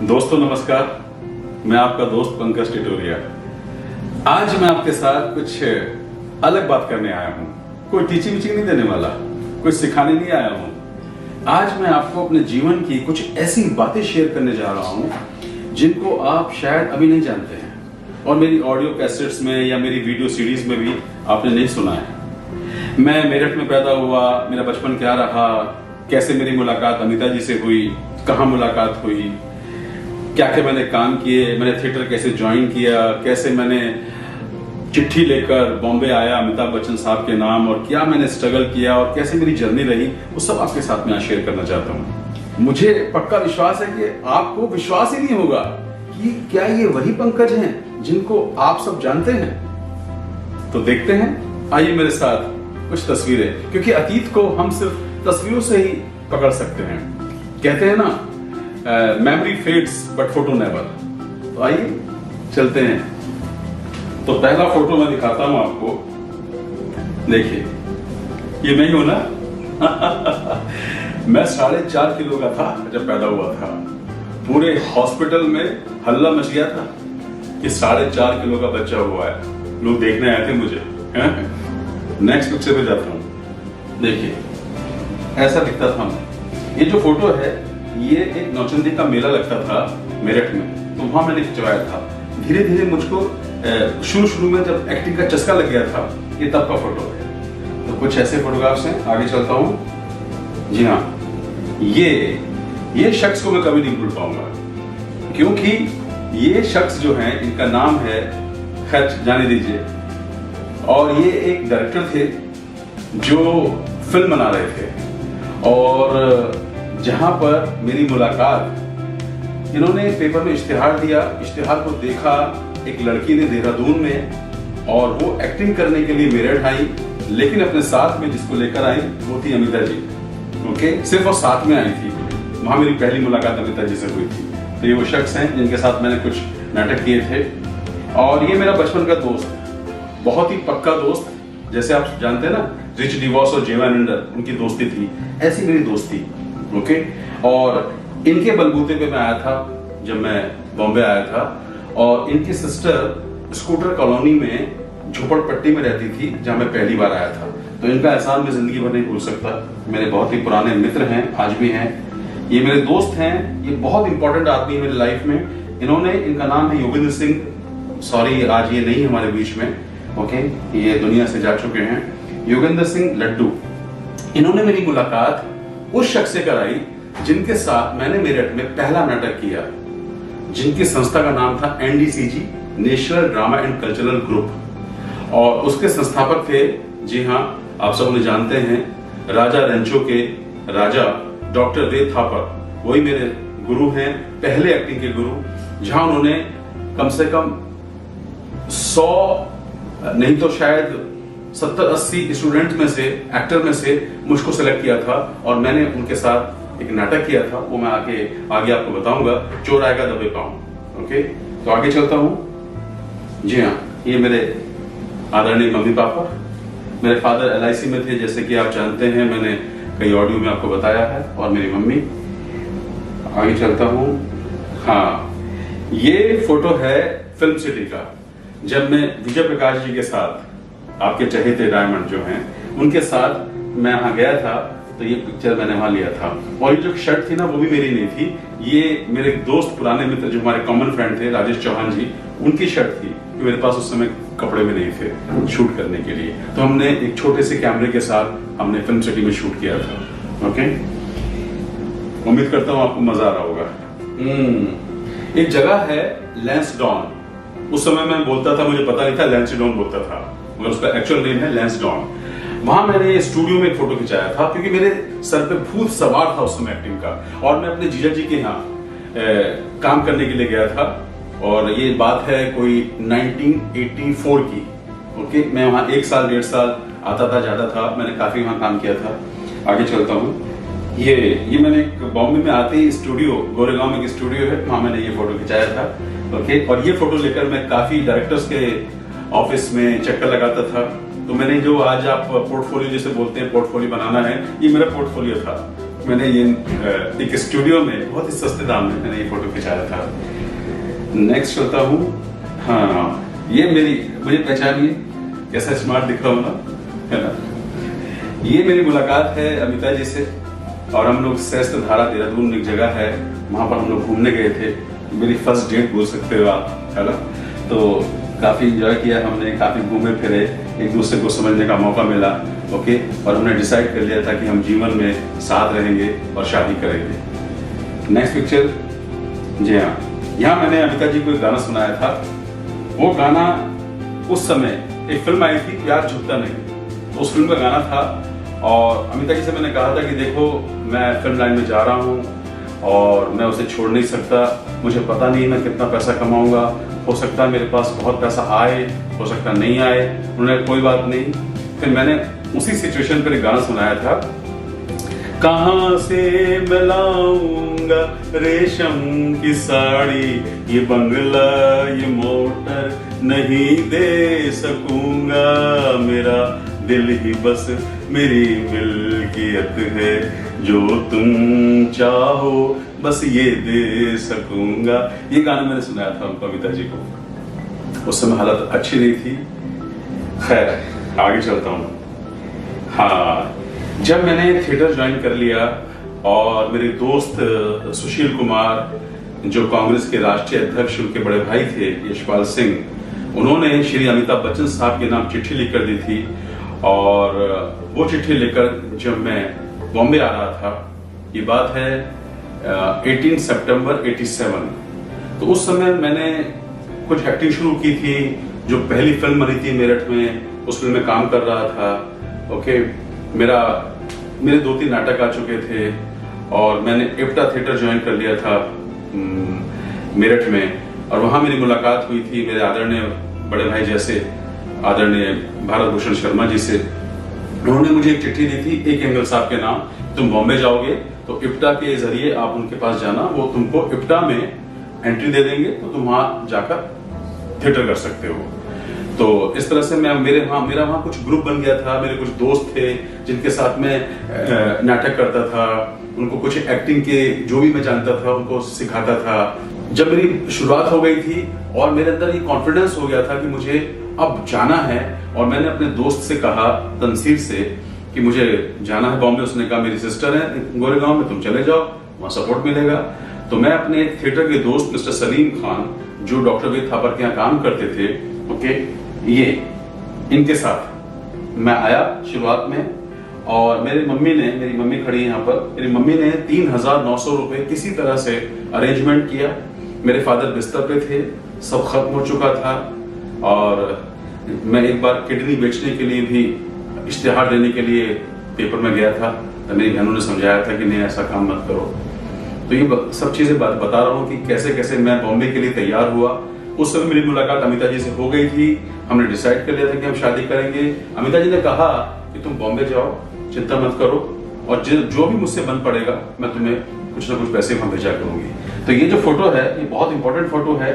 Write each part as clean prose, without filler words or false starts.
दोस्तों नमस्कार, मैं आपका दोस्त पंकज टिटोरिया। आज मैं आपके साथ कुछ अलग बात करने आया हूँ। कोई टीचिंग नहीं देने वाला, कोई सिखाने नहीं आया हूँ। आज मैं आपको अपने जीवन की कुछ ऐसी बातें शेयर करने जा रहा हूँ जिनको आप शायद अभी नहीं जानते हैं और मेरी ऑडियो कैसेट्स में या मेरी वीडियो सीरीज में भी आपने नहीं सुना है। मैं मेरठ में पैदा हुआ, मेरा बचपन क्या रहा, कैसे मेरी मुलाकात अमिता जी से हुई, कहाँ मुलाकात हुई, क्या क्या मैंने काम किए, मैंने थिएटर कैसे ज्वाइन किया, कैसे मैंने चिट्ठी लेकर बॉम्बे आया अमिताभ बच्चन साहब के नाम, और क्या मैंने स्ट्रगल किया और कैसे मेरी जर्नी रही, वो सब आपके साथ में आज शेयर करना चाहता हूँ। मुझे पक्का विश्वास है कि आपको विश्वास ही नहीं होगा कि क्या ये वही पंकज हैं जिनको आप सब जानते हैं। तो देखते हैं, आइए मेरे साथ कुछ तस्वीरें, क्योंकि अतीत को हम सिर्फ तस्वीरों से ही पकड़ सकते हैं। कहते हैं ना, memory fades but photo never. तो आइए चलते हैं। तो पहला फोटो मैं दिखाता हूं आपको। देखिए, ये मैं ही हूं ना। मैं 4.5 किलो का था जब पैदा हुआ था। पूरे हॉस्पिटल में हल्ला मच गया था कि 4.5 किलो का बच्चा हुआ है। लोग देखने आए थे मुझे। नेक्स्ट पिक्चर पे जाता हूं। देखिए, ऐसा दिखता था मैं। ये जो फोटो है, ये एक नौचंदी का मेला लगता था मेरठ में, तो वहां मैंने खिंचवाया था। धीरे धीरे मुझको शुरू में जब एक्टिंग का चस्का लग गया था, ये तब का फोटो है। तो कुछ ऐसे फोटोग्राफ्स हैं। आगे चलता हूं। जी हाँ, ये शख्स को मैं कभी नहीं भूल पाऊंगा, क्योंकि ये शख्स जो है, इनका नाम है, खैर जाने दीजिए। और ये एक डायरेक्टर थे जो फिल्म बना रहे थे, और जहां पर मेरी मुलाकात, इन्होंने पेपर में इश्तिहार दिया। इश्तिहार को देखा एक लड़की ने देहरादून में, और वो एक्टिंग करने के लिए मेरठ आई, लेकिन अपने साथ में जिसको लेकर आई वो थी अमिता जी। ओके, सिर्फ वो साथ में आई थी। वहां मेरी पहली मुलाकात अमिता जी से हुई थी। तो ये वो शख्स हैं जिनके साथ मैंने कुछ नाटक किए थे। और ये मेरा बचपन का दोस्त, बहुत ही पक्का दोस्त। जैसे आप जानते हैं ना, रिच डिवॉर्स और जेवानंदर, उनकी दोस्ती थी, ऐसी मेरी दोस्ती। ओके, और इनके बलबूते पे मैं आया था जब मैं बॉम्बे आया था। और इनकी सिस्टर स्कूटर कॉलोनी में झोपड़पट्टी में रहती थी, जहां मैं पहली बार आया था। तो इनका एहसान मैं जिंदगी भर नहीं भूल सकता। मेरे बहुत ही पुराने मित्र हैं, आज भी हैं। ये मेरे दोस्त हैं। ये बहुत इंपॉर्टेंट आदमी है मेरी लाइफ में। इनका नाम है योगेंद्र सिंह। सॉरी, आज ये नहीं हमारे बीच में। ओके, ये दुनिया से जा चुके हैं। योगेंद्र सिंह लड्डू। इन्होंने मेरी मुलाकात उस शख्स से कराई जिनके साथ मैंने मेरठ में पहला नाटक किया, जिनकी संस्था का नाम था NDCG, national drama and cultural group. और उसके संस्थापक थे, जी हाँ, आप सब उन्हें जानते हैं, राजा रेंचो के राजा डॉक्टर रे थापर। वही मेरे गुरु हैं, पहले एक्टिंग के गुरु, जहां उन्होंने कम से कम 100 नहीं तो शायद 70-80 स्टूडेंट में से, एक्टर में से मुझको सेलेक्ट किया था। और मैंने उनके साथ एक नाटक किया था, वो मैं आगे आपको बताऊंगा, चोर आएगा दबे पाऊं। ओके, तो आगे चलता हूं। जी हाँ, ये मेरे आदरणीय मम्मी पापा। मेरे फादर LIC में थे, जैसे कि आप जानते हैं, मैंने कई ऑडियो में आपको बताया है। और मेरी मम्मी। आगे चलता हूं। हाँ, ये फोटो है फिल्म सिटी का, जब मैं विजय प्रकाश जी के साथ, आपके चहेते डायमंड जो हैं, उनके साथ मैं वहां गया था। तो ये पिक्चर मैंने वहां लिया था। और ये जो शर्ट थी ना, वो भी मेरी नहीं थी। ये मेरे दोस्त, पुराने मित्र, जो हमारे कॉमन फ्रेंड थे, राजेश चौहान जी, उनकी शर्ट थी। मेरे पास उस समय कपड़े भी नहीं थे शूट करने के लिए। तो हमने एक छोटे से कैमरे के साथ हमने फिल्म सिटी में शूट किया था। ओके, उम्मीद करता हूँ आपको मजा आ रहा होगा। एक जगह है लैंसडॉन। उस समय मैं बोलता था, मुझे पता नहीं था लैंसडॉन बोलता था, मगर उसका एक्चुअल नेम है लैंसडॉन। वहां मैंने स्टूडियो में एक फोटो खिंचाया था, क्योंकि मेरे सर पे भूत सवार था उस समय एक्टिंग का। और मैं अपने जीजा जी के यहाँ काम करने के लिए गया था। और ये बात है कोई 1984 की। ओके, मैं वहां 1 साल 1.5 साल आता था, जाता था। मैंने काफी वहां काम किया था। आगे चलता हूँ। ये मैंने बॉम्बे में आते ही स्टूडियो, गोरेगांव में एक स्टूडियो है, वहां मैंने ये फोटो खिंचाया था। ओके, और ये फोटो लेकर मैं काफी डायरेक्टर्स के ऑफिस में चक्कर लगाता था। तो मैंने जो आज आप पोर्टफोलियो जैसे बोलते हैं, पोर्टफोलियो बनाना है, ये मेरा पोर्टफोलियो था। मैंने ये एक स्टूडियो में बहुत ही सस्ते दाम में मैंने ये फोटो खिंचाया था। नेक्स्ट चलता हूँ। हाँ, ये मुझे पहचानिए, कैसा स्मार्ट दिख रहा हूँ ना, है ना। ये मेरी मुलाकात है अमिता जी से, और हम लोग श्रेष्ठ धारा देहरादून एक जगह है, वहां पर हम लोग घूमने गए थे। मेरी फर्स्ट डेट बोल सकते हो आप, है ना। तो काफी एंजॉय किया हमने, काफी घूमे फिरे, एक दूसरे को समझने का मौका मिला। ओके, और हमने डिसाइड कर लिया था कि हम जीवन में साथ रहेंगे और शादी करेंगे। Next picture. जी हाँ, यहाँ मैंने अमिता जी को एक गाना सुनाया था। वो गाना उस समय एक फिल्म आई थी, प्यार झुकता नहीं, उस फिल्म का गाना था। और अमिता जी से मैंने कहा था कि देखो, मैं फिल्म लाइन में जा रहा हूँ और मैं उसे छोड़ नहीं सकता। मुझे पता नहीं मैं कितना पैसा कमाऊंगा, हो सकता है मेरे पास बहुत पैसा आए, हो सकता नहीं आए। उन्होंने कोई बात नहीं। फिर मैंने उसी सिचुएशन पर एक गाना सुनाया था। कहाँ से मैं लाऊंगा रेशम की साड़ी, ये बंगला ये मोटर नहीं दे सकूंगा, मेरा दिल ही बस मेरी मिल्कियत है, जो तुम चाहो बस ये दे सकूंगा। ये गाना मैंने सुनाया था उनको, अमिता जी को। उस समय हालत अच्छी नहीं थी। खैर, आगे चलता हूँ। हाँ, जब मैंने थिएटर ज्वाइन कर लिया और मेरे दोस्त सुशील कुमार, जो कांग्रेस के राष्ट्रीय अध्यक्ष, उनके बड़े भाई थे यशपाल सिंह, उन्होंने श्री अमिताभ बच्चन साहब के नाम चिट्ठी लिखकर दी थी। और वो चिट्ठी लेकर जब मैं बॉम्बे आ रहा था, ये बात है 18 सितंबर 87, तो उस समय मैंने कुछ एक्टिंग शुरू की थी। जो पहली फिल्म बनी थी मेरठ में, उस फिल्म में काम कर रहा था। ओके, मेरे 2-3 नाटक आ चुके थे और मैंने इप्टा थिएटर ज्वाइन कर लिया था मेरठ में। और वहां मेरी मुलाकात हुई थी मेरे आदरणीय बड़े भाई जैसे आदरणीय भारत भूषण शर्मा जी से। उन्होंने मुझे एक चिट्ठी दी थी एक एंगल साहब के नाम। तुम बॉम्बे जाओगे तो इप्टा के जरिए आप उनके पास जाना, वो तुमको इप्टा में एंट्री दे देंगे, तो तुम वहां जाकर थिएटर कर सकते हो। तो इस तरह से मेरा वहां कुछ ग्रुप बन गया था। मेरे कुछ दोस्त थे जिनके साथ मैं नाटक करता था, उनको कुछ एक्टिंग के जो भी मैं जानता था उनको सिखाता था। जब मेरी शुरुआत हो गई थी और मेरे अंदर ये कॉन्फिडेंस हो गया था कि मुझे अब जाना है, और मैंने अपने दोस्त से कहा, तनसीर से, कि मुझे जाना है बॉम्बे। उसने कहा मेरी सिस्टर है गोरेगांव में, तुम चले जाओ, वहां सपोर्ट मिलेगा। तो मैं अपने थिएटर के दोस्त मिस्टर सलीम खान, जो डॉक्टर वेद थापर के यहाँ काम करते थे, ओके, ये इनके साथ मैं आया शुरुआत में। और मेरी मम्मी खड़ी है यहाँ पर, मेरी मम्मी ने 3,900 रुपए किसी तरह से अरेंजमेंट किया। मेरे फादर बिस्तर पे थे, सब खत्म हो चुका था। और मैं एक बार किडनी बेचने के लिए भी इश्तिहार देने के लिए पेपर में गया था, तो मेरी बहनों ने समझाया था कि नहीं, ऐसा काम मत करो। तो ये सब चीजें बता रहा हूँ कि कैसे कैसे मैं बॉम्बे के लिए तैयार हुआ। उस समय मेरी मुलाकात अमिता जी से हो गई थी। हमने डिसाइड कर लिया था कि हम शादी करेंगे। अमिता जी ने कहा कि तुम बॉम्बे जाओ, चिंता मत करो, और जो भी मुझसे बन पड़ेगा मैं तुम्हें कुछ ना कुछ पैसे वहां भेजा करूंगी। तो ये जो फोटो है, ये बहुत इंपॉर्टेंट फोटो है।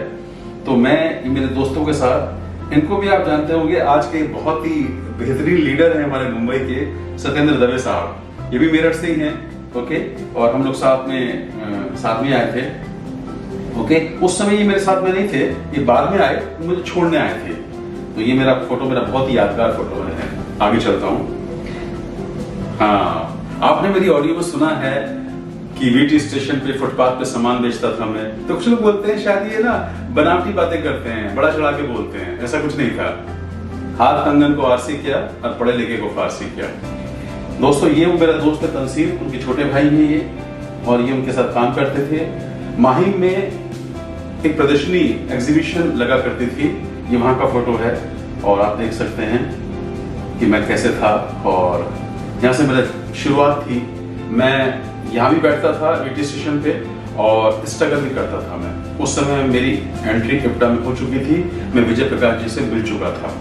तो मैं मेरे दोस्तों के साथ, इनको भी आप जानते होंगे, आज के बहुत ही बेहतरीन लीडर हैं हमारे मुंबई के, सत्येंद्र दवे साहब, ये भी मेरठ से ही हैं। ओके, और हम लोग साथ में आए थे। ओके, उस समय ये मेरे साथ में नहीं थे, ये बाद में आए, मुझे छोड़ने आए थे। तो ये मेरा बहुत ही यादगार फोटो है। आगे चलता हूँ। हाँ, आपने मेरी ऑडियो में सुना है कि वीटी स्टेशन पे फुटपाथ पे सामान बेचता था मैं। तो कुछ लोग बोलते हैं शायद ये ना बनावटी बातें करते हैं, बड़ा चढ़ा के बोलते हैं। ऐसा कुछ नहीं था। हाथ कंगन को आरसी किया और पढ़े लिखे को फारसी किया। दोस्तों, ये वो मेरा दोस्त है तनसीर, उनके छोटे भाई हैं ये, और ये उनके साथ काम करते थे। माहिम में एक प्रदर्शनी एग्जीबिशन लगा करती थी, ये वहां का फोटो है। और आप देख सकते हैं कि मैं कैसे था, और यहाँ से मेरी शुरुआत थी। मैं यहाँ भी बैठता था वीटी स्टेशन पे और स्ट्रगल भी करता था मैं। उस समय मेरी एंट्री इप्टा में हो चुकी थी। मैं विजय प्रकाश जी से मिल चुका था।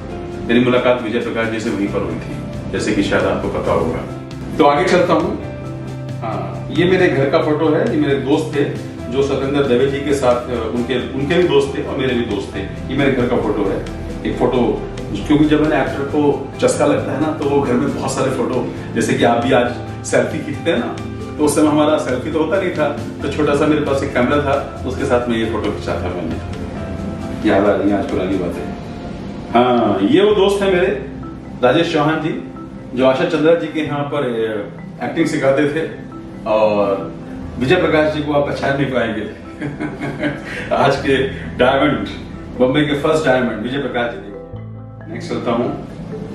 मेरी मुलाकात विजय प्रकाश जी से वहीं पर हुई थी, जैसे कि शायद आपको पता होगा। तो आगे चलता हूँ। हाँ, ये मेरे घर का फोटो है। ये मेरे दोस्त थे जो सत्येंद्र दवे जी के साथ, उनके भी दोस्त थे और मेरे भी दोस्त थे। ये मेरे घर का फोटो है। एक फोटो, क्योंकि जब मैंने एक्टर को चस्का लगता है ना, तो वो घर में बहुत सारे फोटो, जैसे कि आप भी आज सेल्फी खींचते हैं ना, तो उस समय हमारा सेल्फी तो होता नहीं था, तो छोटा सा मेरे पास एक कैमरा था, उसके साथ में ये फोटो खींचा था मैंने। याद आ रही है आज पुरानी बातें। हाँ, ये वो दोस्त है मेरे राजेश चौहान जी, जो आशा चंद्रा जी के यहाँ पर एक्टिंग सिखाते थे, और विजय प्रकाश जी को आप पहचान नहीं पाएंगे आज के डायमंड, बम्बई के first diamond Vijay Prakash ji. Next चलता हूँ।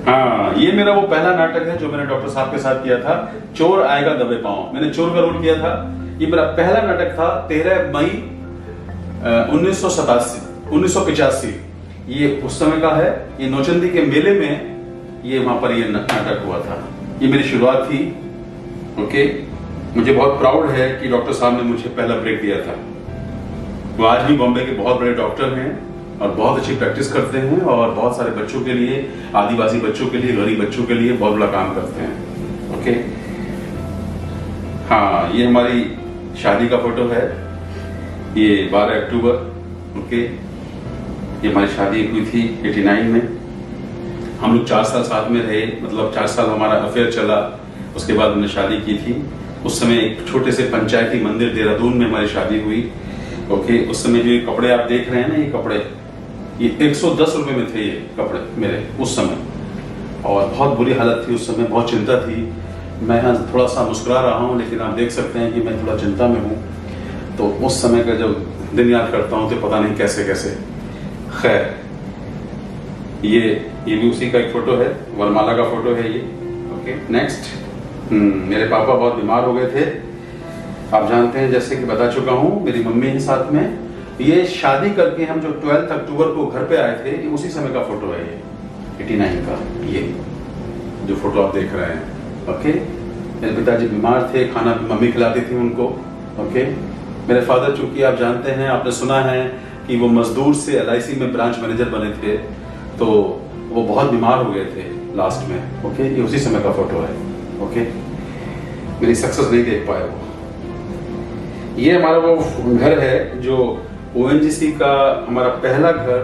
हाँ, ये मेरा वो पहला नाटक है जो मैंने डॉक्टर साहब के साथ किया था, चोर आएगा दबे पांव। मैंने चोर का रोल किया था। ये मेरा पहला नाटक था, 13 मई 1985। ये उस समय का है। ये नौचंदी के मेले में ये वहां पर ये नाटक हुआ था। ये मेरी शुरुआत थी। ओके, मुझे बहुत प्राउड है कि डॉक्टर साहब ने मुझे पहला ब्रेक दिया था। वो आज भी बॉम्बे के बहुत बड़े डॉक्टर हैं और बहुत अच्छी प्रैक्टिस करते हैं, और बहुत सारे बच्चों के लिए, आदिवासी बच्चों के लिए, गरीब बच्चों के लिए बहुत बड़ा काम करते हैं। ओके, हाँ, ये हमारी शादी का फोटो है। ये 12 अक्टूबर। ओके, ये हमारी शादी हुई थी 89 में। हम लोग 4 साल साथ में रहे, मतलब 4 साल हमारा अफेयर चला। उसके बाद हमने शादी की थी। उस समय एक छोटे से पंचायती मंदिर देहरादून में हमारी शादी हुई। ओके, उस समय जो ये कपड़े आप देख रहे हैं ना, ये कपड़े ये 110 रुपए में थे ये कपड़े मेरे उस समय, और बहुत बुरी हालत थी उस समय, बहुत चिंता थी। मैं यहाँ थोड़ा सा मुस्कुरा रहा हूँ, लेकिन आप देख सकते हैं कि मैं थोड़ा चिंता में हूँ। तो उस समय का जब दिन याद करता हूँ तो पता नहीं कैसे कैसे। खैर, ये भी उसी का एक फोटो है, वरमाला का फोटो है ये। Okay, next. मेरे पापा बहुत बीमार हो गए थे, आप जानते हैं, जैसे कि बता चुका हूँ। मेरी मम्मी है साथ में। ये शादी करके हम जो 12 अक्टूबर को घर पे आए थे, ये उसी समय का फोटो है ये 89 का, ये जो फोटो आप देख रहे हैं। ओके, मेरे पिताजी बीमार थे, खाना मम्मी खिलाती थी उनको। ओके, मेरे फादर, चूंकि आप जानते हैं, आपने सुना है कि वो मजदूर से LIC में ब्रांच मैनेजर बने थे, तो वो बहुत बीमार हो गए थे लास्ट में। ओके, ये उसी समय का फोटो है। ओके, मेरी सक्सेस नहीं देख पाए वो। ये हमारा वो घर है जो ONGC का हमारा पहला घर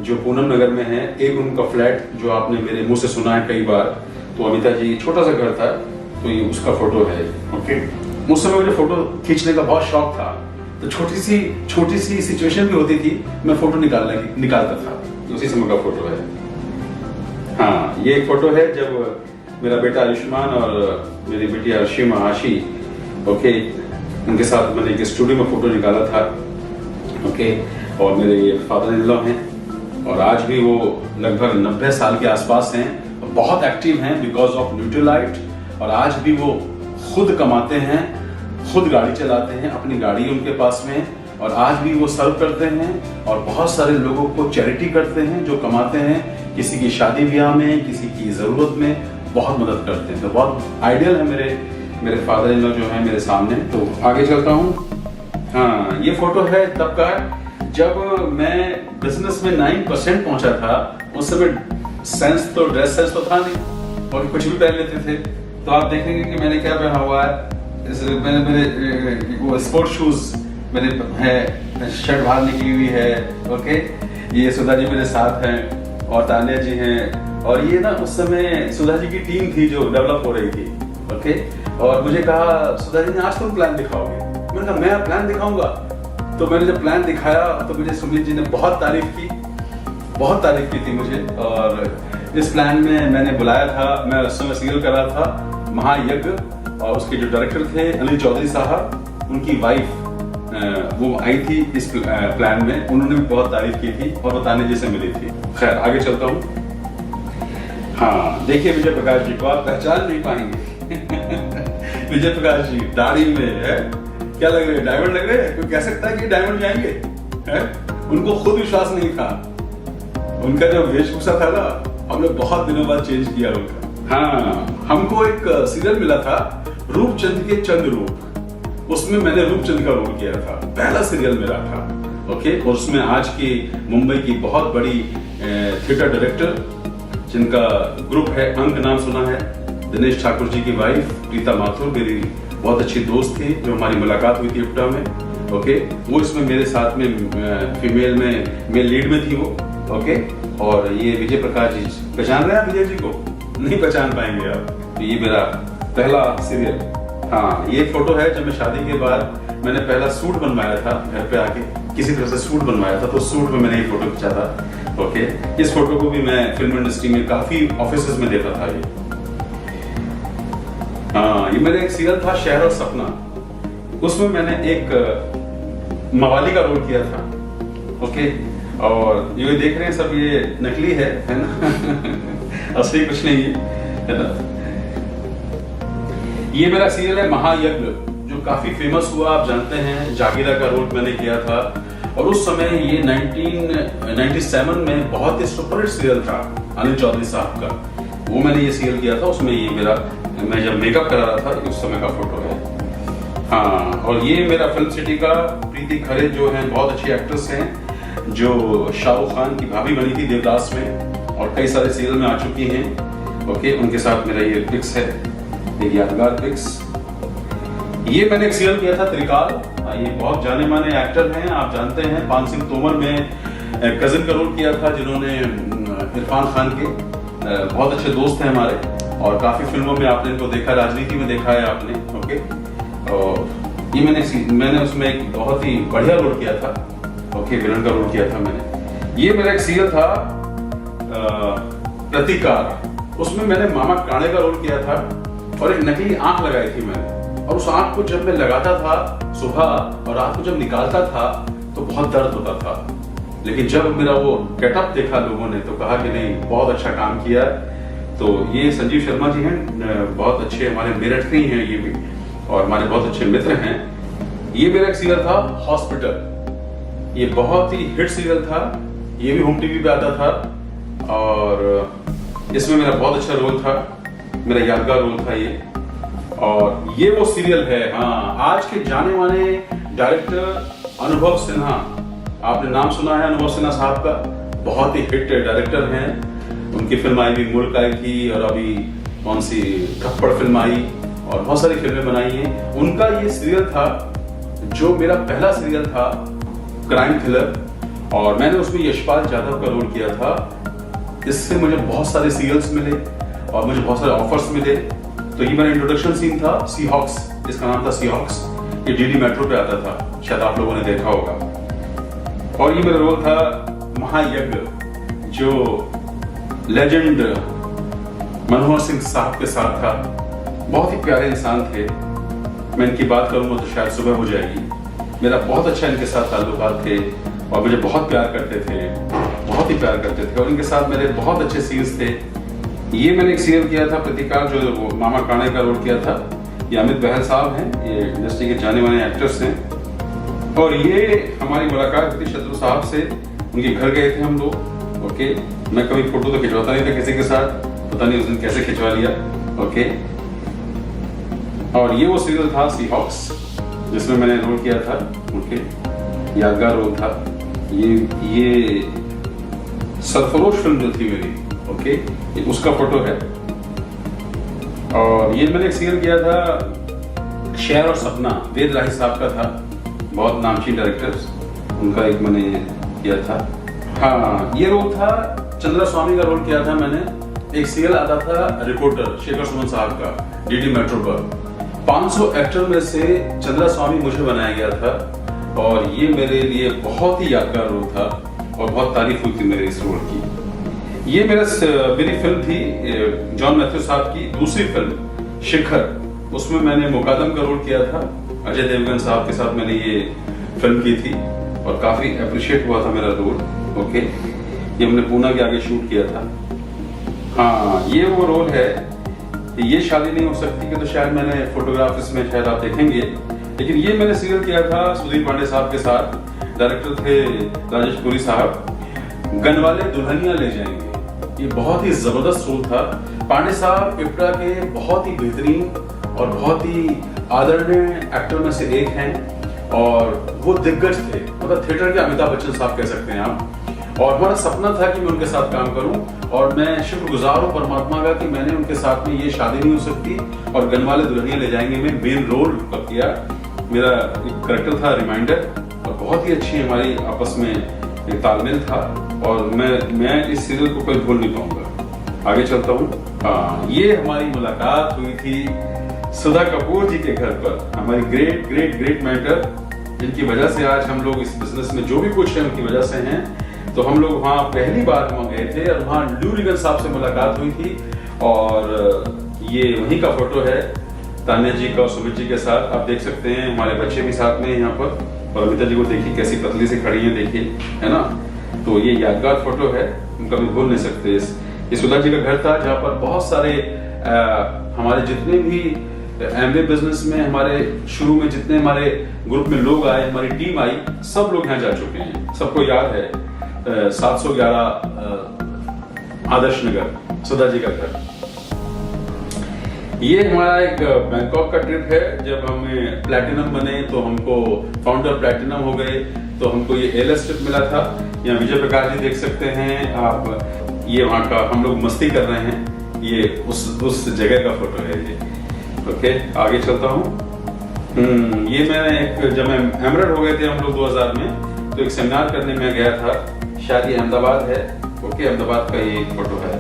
जो पूनम नगर में है, एक रूम का फ्लैट, जो आपने मेरे मुंह से सुना है कई बार। तो अमिता जी, छोटा सा घर था, तो ये उसका फोटो है। ओके, उस समय मुझे फोटो खींचने का बहुत शौक था, तो छोटी सी सिचुएशन भी होती थी, मैं फोटो निकालता था। उसी समय का फोटो है। हाँ, ये एक फोटो है जब मेरा बेटा आयुष्मान और मेरी बेटी आशी, ओके, उनके साथ मैंने एक स्टूडियो में फोटो निकाला था। ओके, और मेरे फादर इन लॉ हैं, और आज भी वो लगभग 90 साल के आसपास हैं, बहुत एक्टिव हैं बिकॉज ऑफ न्यूट्रलाइट। और आज भी वो खुद कमाते हैं, खुद गाड़ी चलाते हैं, अपनी गाड़ी उनके पास में, और आज भी वो सर्व करते हैं, और बहुत सारे लोगों को चैरिटी करते हैं, जो कमाते हैं, किसी की शादी ब्याह में, किसी की जरूरत में बहुत मदद करते हैं। तो बहुत आइडियल है मेरे फादर इन लॉ जो है मेरे सामने। तो आगे चलता हूँ। हाँ, ये फोटो है तब का, जब मैं बिजनेस में 9% पहुंचा था। उस समय ड्रेस सेंस तो था नहीं, और कुछ भी पहन लेते थे। तो आप देखेंगे कि मैंने क्या पहना हुआ है। मेरे वो स्पोर्ट शूज मेरे है, शर्ट बाहर निकली हुई है। ओके, ये सुधा जी मेरे साथ हैं, और तानिया जी हैं। और ये ना उस समय सुधा जी की टीम थी जो डेवलप हो रही थी। ओके, और मुझे कहा सुधा जी ने, आज तुम प्लान दिखाओगे। मैंने कहा मैं प्लान दिखाऊंगा। तो मैंने जब प्लान दिखाया तो मुझे सुमित जी ने बहुत तारीफ की थी मुझे। और इस प्लान में मैंने बुलाया था, मैं उस समय सीरियल कर रहा था महायज्ञ, और उसके जो डायरेक्टर थे अनिल चौधरी साहब, उनकी वाइफ वो आई थी इस प्लान में। उन्होंने भी बहुत तारीफ की थी, और वो ताने जी से मिली थी। खैर, आगे चलता हूँ। हाँ, देखिए विजय प्रकाश जी को आप पहचान नहीं पाएंगे विजय प्रकाश जी दाढ़ी में है, क्या लग रहे हैं, डायमंड लग रहे हैं। कोई कह सकता है कि डायमंड जाएंगे है? उनको खुद विश्वास नहीं था। उनका जो वेशभूषा था ना, हमने बहुत दिनों बाद चेंज किया उनका। हाँ, हमको एक सीरियल मिला था रूपचंद के चंद रूप, उसमें मैंने रूपचंद का रोल किया था, पहला सीरियल मेरा था। ओके, और उसमें आज की मुंबई की बहुत बड़ी थिएटर डायरेक्टर, जिनका ग्रुप है अंक, नाम सुना है, दिनेश ठाकुर जी की वाइफ प्रीता माथुर, मेरी बहुत अच्छी दोस्त थी, जो हमारी मुलाकात हुई थी इफ्टा में। ओके, वो इसमें मेरे साथ में फीमेल में मेल लीड में थी वो। ओके, और ये विजय प्रकाश जी, पहचान रहे हैं विजय जी को? नहीं पहचान पाएंगे आप। तो ये मेरा पहला सीरियल हाँ, ये फोटो है जब मैं शादी के बाद मैंने पहला सूट बनवाया था, घर पे आके किसी तरह से सूट बनवाया था, तो सूट में मैंने ये फोटो खींचा था। ओके, इस फोटो को भी मैं फिल्म इंडस्ट्री में काफी ऑफिसेज में देता था ये। हाँ, ये मेरा एक सीरियल था शहर और सपना, उसमें मैंने एक मवाली का रोल किया था। ओके, और ये देख रहे हैं सब, ये नकली है ना असली कुछ नहीं है ना। ये मेरा सीरियल है महायज्ञ, जो काफी फेमस हुआ, आप जानते हैं। जागीरा का रोल मैंने किया था, और उस समय ये 1997 में बहुत ही सुपरहिट सीरियल था अनिल चौधरी साहब का, वो मैंने ये सीरियल किया था। उसमें ये मेरा, मैं जब मेकअप करा रहा था, उस समय का फोटो है। हाँ, और ये मेरा फिल्म सिटी का प्रीति खरे जो है बहुत अच्छी एक्ट्रेस हैं, जो शाहरुख खान की भाभी बनी थी देवदास में, और कई सारे सीरियल में आ चुकी हैं। ओके, उनके साथ मेरा ये पिक्स है, एक यादगार पिक्स। ये मैंने एक सीरियल किया था त्रिकाल, ये बहुत जाने माने एक्टर हैं, आप जानते हैं। पान सिंह तोमर में कजिन का रोल किया था, जिन्होंने इरफान खान के बहुत अच्छे दोस्त हैं हमारे, और काफी फिल्मों में आपने इनको देखा, राजनीति में देखा है आपने। ओके, और ये मैंने उसमें एक बहुत ही बढ़िया रोल किया था। ओके, विलन का रोल किया था मैंने। ये मेरा एक सीरियल था प्रतिकार, उसमें मैंने मामा काणे का रोल किया था, और एक नकली आंख लगाई थी मैंने, और उस आंख को जब मैं लगाता था सुबह और रात को जब निकालता था तो बहुत दर्द होता था। लेकिन जब मेरा वो गेटअप देखा लोगों ने तो कहा कि नहीं, बहुत अच्छा काम किया। तो ये संजीव शर्मा जी हैं, बहुत अच्छे हमारे मेरठ के ही हैं ये भी, और हमारे बहुत अच्छे मित्र हैं। ये मेरा एक सीरियल था हॉस्पिटल, ये बहुत ही हिट सीरियल था, ये भी होम टीवी पे आता था, और इसमें मेरा बहुत अच्छा रोल था, मेरा यादगार रोल था ये। और ये वो सीरियल है, हाँ, आज के जाने माने डायरेक्टर अनुभव सिन्हा, आपने नाम सुना है अनुभव सिन्हा साहब का, बहुत ही हिट डायरेक्टर हैं। उनकी फिल्म आई भी मुल्क आई थी, और अभी कौन सी थप्पड़ फिल्म आई, और बहुत सारी फिल्में बनाई हैं। उनका ये सीरियल था जो मेरा पहला सीरियल था, क्राइम थ्रिलर, और मैंने उसमें यशपाल यादव का रोल किया था। इससे मुझे बहुत सारे सीरियल्स मिले और मुझे बहुत सारे ऑफर्स मिले। तो ये मेरा इंट्रोडक्शन सीन था सी हॉक्स, इसका नाम था सी हॉक्स, ये डीडी मेट्रो पे आता था, शायद आप लोगों ने देखा होगा। और ये मेरा रोल था महायज्ञ, जो लेजेंड मनोहर सिंह साहब के साथ था। बहुत ही प्यारे इंसान थे, मैं इनकी बात करूंगा तो शायद सुबह हो जाएगी। मेरा बहुत अच्छा इनके साथ ताल्लुकात थे, और मुझे बहुत प्यार करते थे, बहुत ही प्यार करते थे, और इनके साथ मेरे बहुत अच्छे सीन्स थे। ये मैंने एक सीरियल किया था प्रतिकार, जो मामा काणे का रोल किया था। ये अमित बहल साहब हैं, ये इंडस्ट्री के जाने माने एक्टर्स हैं। और ये हमारी मुलाकात थी शत्रु साहब से, उनके घर गए थे हम लोग। ओके, मैं कभी फोटो तो खिंचवाता नहीं था किसी के साथ, पता नहीं उस दिन कैसे खिंचवा लिया। ओके, और ये वो सीरियल था सी हॉक्स, जिसमें मैंने रोल किया था। ओके, यादगार रोल था ये सरफरोश फिल्म जो थी मेरी। ओके, ये उसका फोटो है। और ये मैंने एक सीरियल किया था शहर और सपना, वेद राही साहब का था, बहुत नामचीन डायरेक्टर्स, उनका एक मैंने किया था। हाँ, ये रोल था चंद्रा स्वामी का रोल किया था मैंने। एक सीरियल आता था रिपोर्टर शेखर सुमन साहब का डीडी मेट्रो पर। 500 एक्टर में से चंद्रा स्वामी मुझे बनाया गया था, और ये मेरे लिए बहुत ही यादगार रोल था, और बहुत तारीफ हुई थी मेरे इस रोल की। ये मेरी फिल्म थी जॉन मैथ्यू साहब की दूसरी फिल्म शिखर, उसमें मैंने मुकादम का रोल किया था। अजय देवगन साहब के साथ मैंने ये फिल्म की थी, और काफी अप्रिशिएट हुआ था मेरा रोल। ओके, ये हमने पूना के आगे शूट किया था। हाँ, ये वो रोल है, ये शादी नहीं हो सकती कि तो शायद मैंने फोटोग्राफ इसमें शायद आप देखेंगे, लेकिन ये मैंने सीरियल किया था सुधीर पांडे साहब के साथ। डायरेक्टर थे राजेश पुरी साहब। गनवाले दुल्हनिया ले जाएंगे, ये बहुत ही जबरदस्त रोल था। पांडे साहब पिपरा के बहुत ही बेहतरीन और बहुत ही आदरणीय एक्टर में से एक हैं, और वो दिग्गज थे, मतलब थिएटर के अमिताभ बच्चन साहब कह सकते हैं आप। और हमारा सपना था कि मैं उनके साथ काम करूं, और मैं शुक्रगुजार हूं परमात्मा का कि मैंने उनके साथ में ये शादी नहीं हो सकती और गनवाले दुल्हनिया ले जाएंगे में मेन रोल किया। मेरा एक कैरेक्टर था रिमाइंडर, और बहुत ही अच्छी हमारी आपस में एक तालमेल था, और मैं इस सीरियल को कभी भूल नहीं पाऊंगा। आगे चलता हूँ। हाँ, ये हमारी मुलाकात हुई थी सुधा कपूर जी के घर पर, हमारी ग्रेट ग्रेट ग्रेट मेंटर, जिनकी वजह से आज हम लोग इस बिजनेस में जो भी कुछ है उनकी वजह से हैं। तो हम लोग वहाँ पहली बार वहाँ गए थे और वहाँ ल्यू रीगन साहब से मुलाकात हुई थी। और ये वहीं का फोटो है तान्या जी का और सुमित जी के साथ। आप देख सकते हैं हमारे बच्चे भी साथ में यहाँ पर। और अमिता जी को देखिए कैसी पतली से खड़ी है, देखिए, है ना। तो ये यादगार फोटो है, हम कभी भूल नहीं सकते। ये सुधा जी का घर था जहाँ पर बहुत सारे हमारे जितने भी एमवे बिजनेस में हमारे शुरू में जितने हमारे ग्रुप में लोग आए, हमारी टीम आई, सब लोग यहाँ जा चुके हैं। सबको याद है 711 आदर्श नगर, सुधा जी का घर। ये हमारा एक बैंकॉक का ट्रिप है। जब हमें प्लैटिनम बने तो हमको फाउंडर प्लैटिनम हो गए, तो हमको ये एलएस ट्रिप मिला था। यहाँ विजय प्रकाश जी देख सकते हैं आप, ये वहाँ का हम लोग मस्ती कर रहे हैं। ये उस जगह का फोटो है ये। ओके, आगे चलता हूँ। ये मैंने एक, जब मैं एमरेड हो गए थे हम लोग 2000 में, तो एक सेमिनार करने में गया था, शायद ये अहमदाबाद है। ओके, अहमदाबाद का ये फोटो है।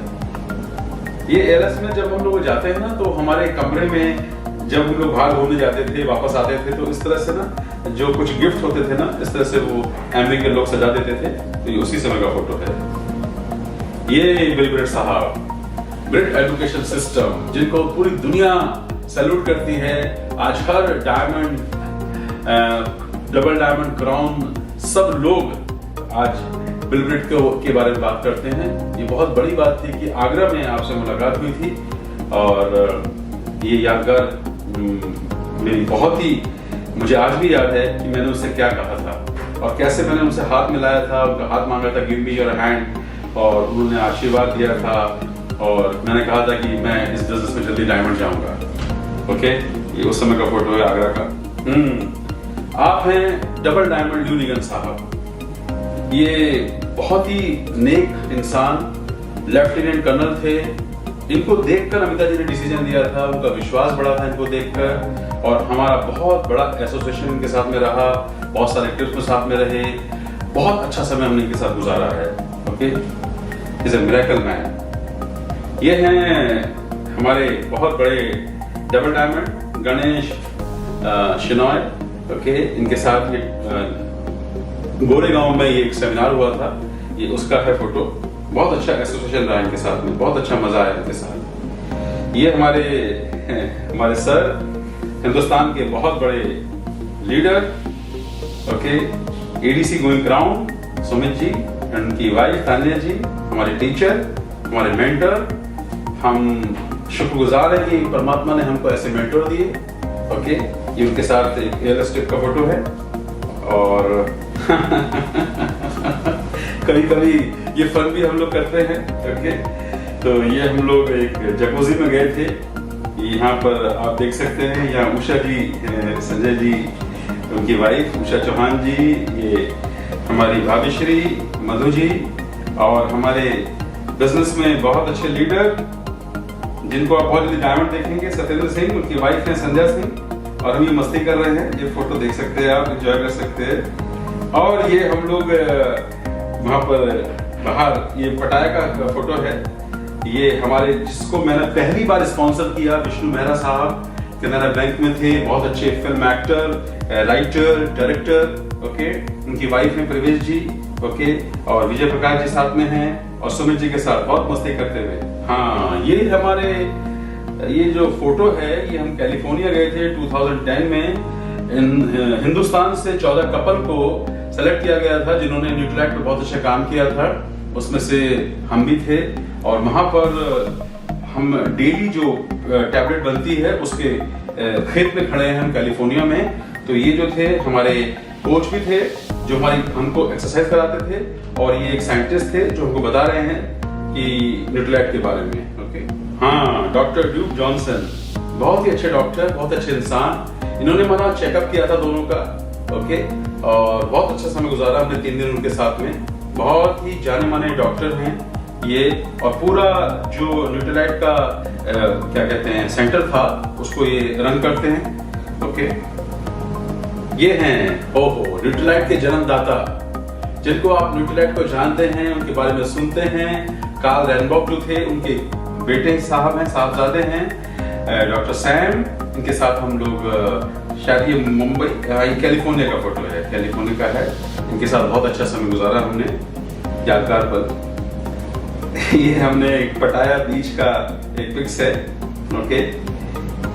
ये एलएस में जब हम लोग जाते हैं ना, तो हमारे कमरे में जब हम लोग बाहर घूमने जाते थे, वापस आते थे, तो इस तरह से ना जो कुछ गिफ्ट होते थे ना, इस तरह से वो एमवे के लोग सजा देते थे। तो ये उसी समय का फोटो है। ये बिल ब्रेट साहब, ब्रेट एजुकेशन सिस्टम, जिनको पूरी दुनिया सैल्यूट करती है। आज हर डायमंड, डबल डायमंड, क्राउन, सब लोग आज बिल ब्रेट के बारे में बात करते हैं। ये बहुत बड़ी बात थी कि आगरा में आपसे मुलाकात हुई थी। और ये यादगार मेरी बहुत ही, मुझे आज भी याद है कि मैंने उससे क्या कहा था और कैसे मैंने उनसे हाथ मिलाया था, उनका हाथ मांगा था, गिव मी योर हैंड, और उन्होंने आशीर्वाद दिया था। और मैंने कहा था कि मैं इस बिजनेस में जल्दी डायमंड जाऊंगा। ओके, ये उस समय का फोटो है आगरा का। आप हैं डबल डायमंड ल्यू रीगन साहब। ये बहुत ही नेक इंसान, लेफ्टिनेंट कर्नल थे। इनको देखकर अमिता जी ने डिसीजन लिया था, उनका विश्वास बढ़ा था इनको देखकर। और हमारा बहुत बड़ा एसोसिएशन इनके साथ में रहा, बहुत सारे ट्रिप्स में साथ में रहे, बहुत अच्छा समय हमने इनके साथ गुजारा है। Okay, is a miracle man. ये हैं हमारे बहुत बड़े double diamond Ganesh Shinoy. Okay, इनके साथ ये गोरेगांव में ये एक सेमिनार हुआ था, ये उसका है फोटो। बहुत अच्छा एसोसिएशन रहा इनके साथ में, बहुत अच्छा मजा आया इनके साथ। ये हमारे सर, हिंदुस्तान के बहुत बड़े लीडर। ओके, एडीसी गोइंग क्राउन, सुमित जी, उनकी वाइफ तान्या जी, हमारे टीचर, हमारे मेंटर। हम शुक्रगुजार हैं कि परमात्मा ने हमको ऐसे मेंटर दिए। ओके, ये उनके साथ एक एयरस्टिक का फोटो है। और कभी कभी ये फन भी हम लोग करते हैं। ओके, तो ये हम लोग एक जकूजी में गए थे। यहाँ पर आप देख सकते हैं, यहाँ उषा जी, संजय जी, उनकी वाइफ उषा चौहान जी, ये हमारी भाभीश्री मधु जी, और हमारे बिजनेस में बहुत अच्छे लीडर जिनको आप बहुत जल्दी डायमंड देखेंगे, सत्येंद्र सिंह, उनकी वाइफ है संध्या सिंह। और हम ये मस्ती कर रहे हैं, ये फोटो देख सकते हैं आप, एंजॉय कर सकते हैं। और ये हम लोग वहाँ पर बाहर, ये पटाया का फोटो है। ये हमारे, जिसको मैंने पहली बार स्पॉन्सर किया, विष्णु मेहरा साहब, कैनरा बैंक में थे, बहुत अच्छे film actor, writer, director. Okay, उनकी वाइफ है प्रवेश जी। ओके, और विजय प्रकाश जी साथ में हैं, और सुमित जी के साथ बहुत मस्ती करते हुए। हाँ, ये हमारे, ये जो फोटो है, ये हम कैलिफोर्निया गए थे 2010 में। हिंदुस्तान से 14 कपल को सेलेक्ट किया गया था जिन्होंने न्यूट्रैक्ट पे बहुत अच्छा काम किया था, उसमें से हम भी थे। और वहां पर हम डेली जो टैबलेट बनती है उसके खेत में खड़े हैं हम कैलिफोर्निया में। तो ये जो थे हमारे कोच भी थे जो हमको एक्सरसाइज कराते थे, और ये एक साइंटिस्ट थे जो हमको बता रहे हैं कि न्यूट्रैक्ट के बारे में। ओके, हाँ, डॉक्टर ड्यूक जॉनसन, बहुत ही अच्छे डॉक्टर, बहुत अच्छे इंसान। इन्होंने हमारा चेकअप किया था दोनों का। ओके, और बहुत अच्छा समय गुजारा हमने 3 दिन उनके साथ में। बहुत ही जाने माने डॉक्टर हैं ये, और पूरा जो न्यूट्रलाइट का क्या कहते हैं सेंटर था, उसको ये रन करते हैं। ओके, ये हैं ओहो न्यूट्रलाइट के जन्मदाता, जिनको आप न्यूट्रलाइट को जानते हैं, उनके बारे में सुनते हैं। कार्ल रेनबॉक जो थे, उनके बेटे साहब हैं, साहबजादे हैं, डॉक्टर सैम, इनके साथ हम लोग शायद ये मुंबई ये कैलिफोर्निया का फोटो है, कैलिफोर्निया का है। इनके साथ बहुत अच्छा समय गुजारा हमने, यादगार पल। ये हमने एक पटाया बीच का एक पिक्स है, ओके,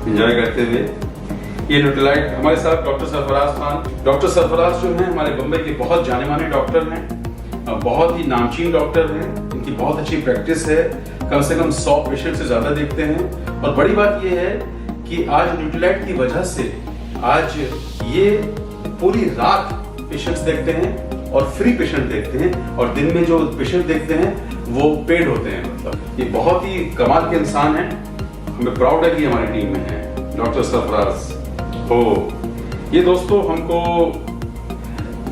एंजॉय करते हुए। ये न्यूट्रलाइट हमारे साथ डॉक्टर सरफराज खान। डॉक्टर सरफराज जो हैं हमारे बम्बई के बहुत जाने माने डॉक्टर हैं, बहुत ही नामचीन डॉक्टर हैं। इनकी बहुत अच्छी प्रैक्टिस है, कम से कम 100 पेशेंट से ज्यादा देखते हैं। और बड़ी बात ये है कि आज न्यूट्रलाइट की वजह से आज ये पूरी रात पेशेंट्स देखते हैं और फ्री पेशेंट देखते हैं, और दिन में जो पेशेंट देखते हैं वो पेड होते हैं। मतलब ये बहुत ही कमाल के इंसान हैं, हमें प्राउड है कि हमारी टीम में है डॉक्टर सरफराज। तो ये दोस्तों हमको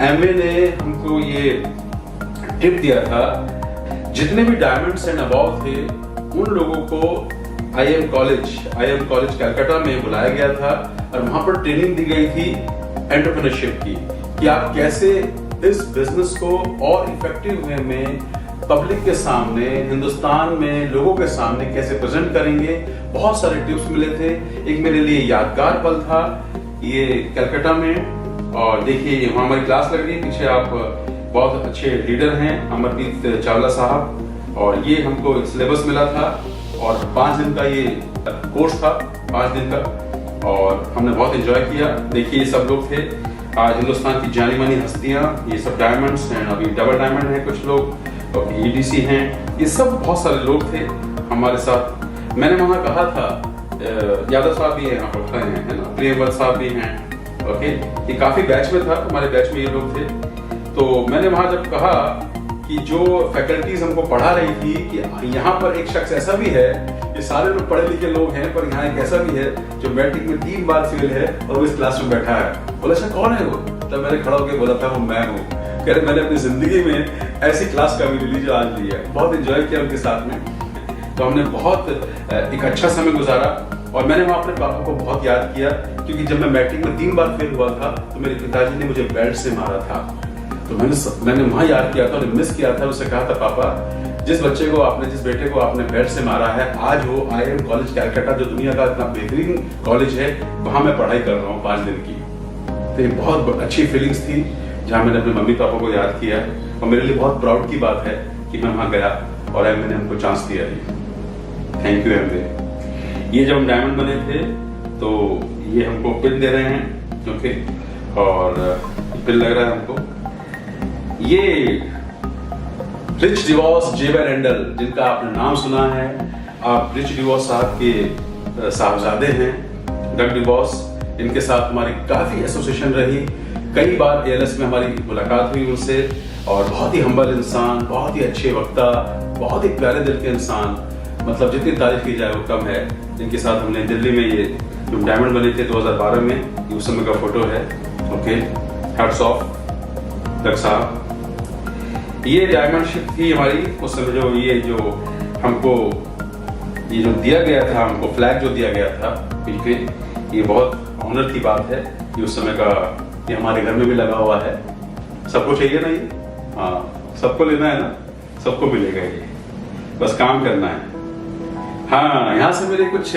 एमए ने हमको ये टिप दिया था, जितने भी डायमंड्स एंड अबव थे उन लोगों को आईएम कॉलेज कलकत्ता में बुलाया गया था, और वहां पर ट्रेनिंग दी गई थी एंटरप्रेन्योरशिप की, कि आप कैसे इस बिजनेस को और इफेक्टिव वे में पब्लिक के सामने, हिंदुस्तान में लोगों के सामने कैसे प्रेजेंट करेंगे। बहुत सारे टिप्स मिले थे। एक मेरे लिए यादगार पल था ये कलकत्ता में। और देखिए वहाँ हमारी क्लास लग रही है, पीछे आप बहुत अच्छे लीडर हैं अमरप्रीत चावला साहब, और ये हमको सिलेबस मिला था और 5 दिन का ये कोर्स था, 5 दिन का, और हमने बहुत एंजॉय किया। देखिए ये सब लोग थे आज हिंदुस्तान की जानी मानी हस्तियां, ये सब डायमंड्स हैं, अभी डबल डायमंड है कुछ लोग, EDC हैं, ये सब बहुत सारे लोग थे हमारे साथ। मैंने वहाँ कहा था, यादव साहब भी यहाँ पढ़ते हैं, है ना, प्रियवत साहब भी हैं, ओके, ये काफी बैच में था, हमारे बैच में ये लोग थे। तो मैंने वहाँ जब कहा कि जो फैकल्टीज हमको पढ़ा रही थी कि यहाँ पर एक शख्स ऐसा भी है, ये सारे लोग पढ़े लिखे लोग हैं, पर यहाँ एक ऐसा भी है जो मैट्रिक में 3 बार फेल है और वो इस क्लास में बैठा है। बोला अच्छा कौन है वो? तब मैंने खड़ा होकर बोला था वो मैं हूँ। कह रहे मैंने अपनी जिंदगी में ऐसी क्लास का भी रिलीज आज ली है। बहुत एंजॉय किया उनके साथ में, तो हमने बहुत एक अच्छा समय गुजारा। और मैंने वहाँ अपने पापा को बहुत याद किया, क्योंकि जब मैं मैट्रिक में 3 बार फेल हुआ था तो मेरे पिताजी ने मुझे बेल्ट से मारा था। तो मैंने वहाँ याद किया था और मिस किया था, उससे कहा था पापा जिस बेटे को आपने बेल्ट से मारा है, आज वो IIM कॉलेज कलकत्ता जो दुनिया का इतना बेहतरीन कॉलेज है, वहाँ मैं पढ़ाई कर रहा हूँ 5 दिन की। तो ये बहुत अच्छी फीलिंग्स थी जहाँ मैंने अपने मम्मी पापा को याद किया, और मेरे लिए बहुत प्राउड की बात है कि मैं वहाँ गया और एमए ने हमको चांस दिया। Thank you MA. ये जब हम डायमंड बने थे तो ये हमको पिन दे रहे हैं, ओके, और पिन लग रहा है हमको। ये रिच डिवॉस जेवर एंडल, जिनका आपने नाम सुना है, आप रिच डिवॉस साहब के साहबजादे हैं, डग डिवॉस। इनके साथ हमारी काफी एसोसिएशन रही, कई बार ALS में हमारी मुलाकात हुई उनसे, और बहुत ही हम्बल इंसान, बहुत ही अच्छे वक्ता, बहुत ही प्यारे दिल के इंसान, मतलब जितनी तारीफ की जाए वो कम है। इनके साथ हमने दिल्ली में ये जो डायमंड बने थे 2012 में, ये उस समय का फोटो है, ओके, हैट्स ऑफ डग साहब। ये डायमंडशिप थी हमारी उस समय, जो हमको ये जो दिया गया था, हमको फ्लैग जो दिया गया था पे, ये बहुत ऑनर की बात है। ये उस समय का, ये हमारे घर में भी लगा हुआ है। सबको चाहिए ना ये? हाँ, सबको लेना है ना, सबको मिलेगा ये, बस काम करना है। हाँ, यहाँ से मेरे कुछ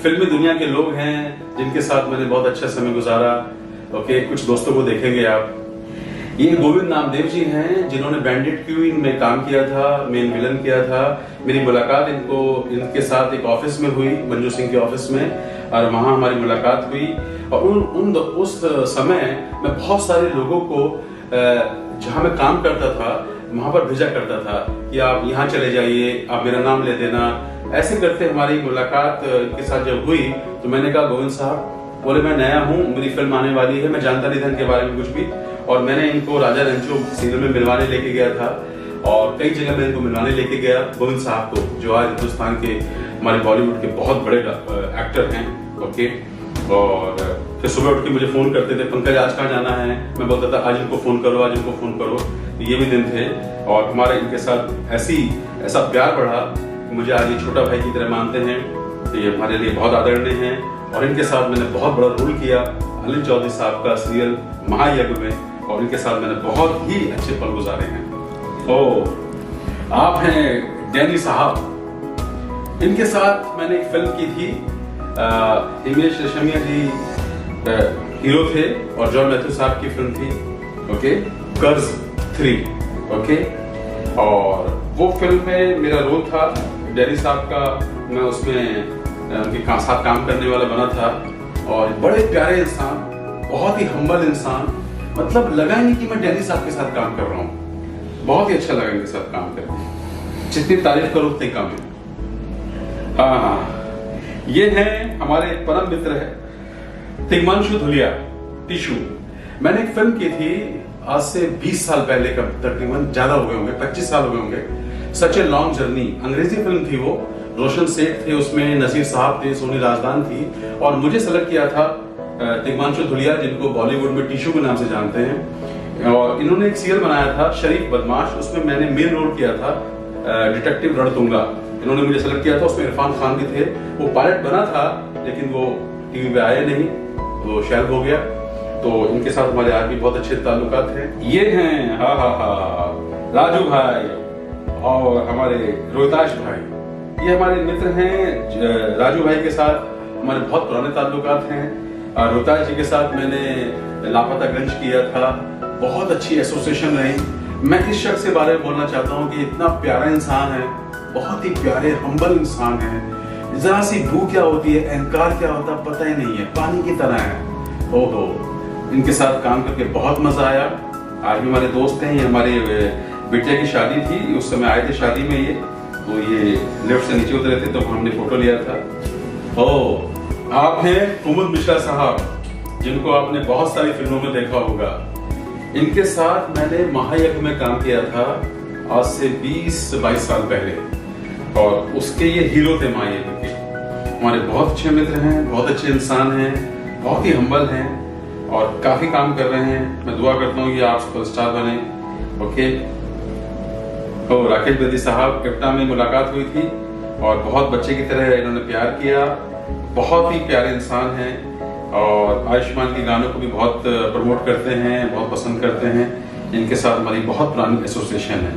फिल्मी दुनिया के लोग हैं जिनके साथ मैंने बहुत अच्छा समय गुजारा, ओके, कुछ दोस्तों को देखेंगे आप। ये गोविंद नामदेव जी हैं जिन्होंने बैंडिट क्वीन में काम किया था, मेन विलन किया था। मेरी मुलाकात इनके साथ एक ऑफिस में हुई, मंजू सिंह के ऑफिस में, और वहाँ हमारी मुलाकात हुई। और उस समय मैं बहुत सारे लोगों को जहाँ मैं काम करता था वहाँ पर भेजा करता था कि आप यहाँ चले जाइए, आप मेरा नाम ले देना। ऐसे करते हमारी मुलाकात के साथ जब हुई तो मैंने कहा गोविंद साहब, बोले मैं नया हूँ, मेरी फिल्म आने वाली है, मैं जानता नहीं था इनके बारे में कुछ भी, और मैंने इनको राजा रंजो सीरियल में मिलवाने लेके गया था, और कई जगह मैं इनको मिलवाने लेके गया गोविंद साहब को, जो आज हिंदुस्तान के, हमारे बॉलीवुड के बहुत बड़े एक्टर हैं, ओके। और फिर सुबह उठ के मुझे फोन करते थे, पंकज आज कहाँ जाना है? मैं बोलता था आज इनको फोन करो, आज इनको फोन करो। ये भी दिन थे, और हमारे इनके साथ ऐसा प्यार बढ़ा, मुझे आज ये छोटा भाई की तरह मानते हैं। तो ये हमारे लिए बहुत आदरणीय हैं, और इनके साथ मैंने बहुत बड़ा रोल किया अनिल चौधरी साहब का सीरियल महायज्ञ में, और इनके साथ मैंने बहुत ही अच्छे पल गुजारे हैं। आप हैं डैनी साहब, इनके साथ मैंने एक फिल्म की थी हिमेश रेशमिया जी हीरो थे और जॉन मैथ्यू साहब की फिल्म थी, ओके, कर्ज 3, ओके। और वो फिल्म में मेरा रोल था डैनी साहब का, मैं उसमें उनके साथ काम करने वाला बना था। और बड़े प्यारे इंसान, बहुत ही हम्बल इंसान, मतलब लगा नहीं कि मैं डैनी साहब के साथ काम कर रहा हूँ। बहुत ही अच्छा लगा इनके साथ काम करके, जितनी तारीफ करो उतनी कम है। ये हैं हमारे परम मित्र है तिग्मांशु धुलिया, टिशू। मैंने एक फिल्म की थी आज से 20 साल पहले का, तकरीबन ज्यादा हो गए होंगे, 25 साल हो गए होंगे। सच ए लॉन्ग जर्नी, अंग्रेजी फिल्म थी वो। रोशन सेठ थे उसमें, नसीर साहब थे, सोनी राजदान थी और मुझे सेलेक्ट किया था तिग्मांशु धुलिया, जिनको बॉलीवुड में टिशू के नाम से जानते हैं। और इन्होंने एक सीरियल बनाया था शरीफ बदमाश, उसमें मैंने मेन रोल किया था डिटेक्टिव रणतुंगा। इन्होंने मुझे सेलेक्ट किया था, उसमें इरफान खान भी थे। वो पायलट बना था लेकिन वो टीवी पे आया नहीं, वो शेल्फ हो गया। तो इनके साथ हमारे आज भी बहुत अच्छे ताल्लुकात हैं। ये हैं राजू भाई और हमारे रोहिताश भाई, ये हमारे मित्र हैं। राजू भाई के साथ हमारे बहुत पुराने ताल्लुकात हैं। रोहिताश जी के साथ मैंने लापता गंज किया था, बहुत अच्छी एसोसिएशन रही। मैं इस शख्स के बारे में बोलना चाहता हूँ कि इतना प्यारा इंसान है, बहुत ही प्यारे हम्बल इंसान है। जरा सी भूख क्या होती है, अहंकार क्या होता है पता ही नहीं है, पानी की तरह है। ओहो, इनके साथ काम करके बहुत मजा आया। आज भी हमारे दोस्त हैं। ये हमारे बेटे की शादी थी, उस समय आए थे शादी में ये, तो ये लिफ्ट से नीचे उतरे थे तो हमने फोटो लिया था। ओ, आप हैं कुमुद मिश्रा साहब, जिनको आपने बहुत सारी फिल्मों में देखा होगा। इनके साथ मैंने महायज्ञ में काम किया था आज से 20-22 साल पहले, और उसके ये हीरो थे महायज्ञ के। हमारे बहुत अच्छे मित्र हैं, बहुत अच्छे इंसान हैं, बहुत ही हम्बल हैं और काफी काम कर रहे हैं। मैं दुआ करता हूँ कि आप सुपरस्टार बने, ओके। तो राकेश बेदी साहब, कैप्टा में मुलाकात हुई थी और बहुत बच्चे की तरह इन्होंने प्यार किया। बहुत ही प्यारे इंसान हैं और आयुष्मान के गानों को भी बहुत प्रमोट करते हैं, बहुत पसंद करते हैं। इनके साथ हमारी बहुत पुरानी एसोसिएशन है।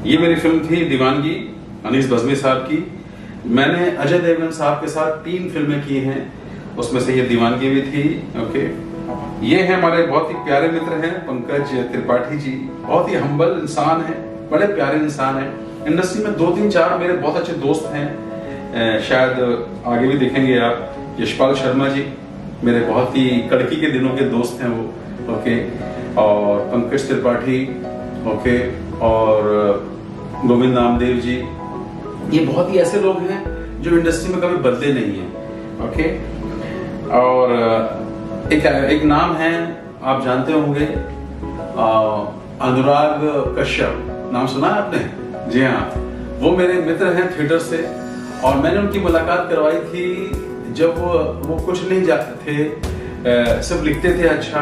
ये मेरी फिल्म थी दीवानगी, अनीस बज़मी साहब की। मैंने अजय देवगन साहब के साथ 3 फिल्में की हैं, उसमें से ये दीवानगी भी थी, ओके। ये हैं हमारे बहुत ही प्यारे मित्र हैं पंकज त्रिपाठी जी, बहुत ही हम्बल इंसान हैं, बड़े प्यारे इंसान हैं। इंडस्ट्री में 2-3-4 मेरे बहुत अच्छे दोस्त हैं, शायद आगे भी देखेंगे आप। यशपाल शर्मा जी मेरे बहुत ही कड़की के दिनों के दोस्त हैं वो, ओके। और पंकज त्रिपाठी, ओके, और गोविंद नामदेव जी, ये बहुत ही ऐसे लोग हैं जो इंडस्ट्री में कभी बदले नहीं हैं, ओके। और एक नाम है, आप जानते होंगे, अनुराग कश्यप, नाम सुना है आपने? जी हाँ, वो मेरे मित्र हैं थिएटर से और मैंने उनकी मुलाकात करवाई थी जब वो कुछ नहीं जाते थे, सिर्फ लिखते थे अच्छा,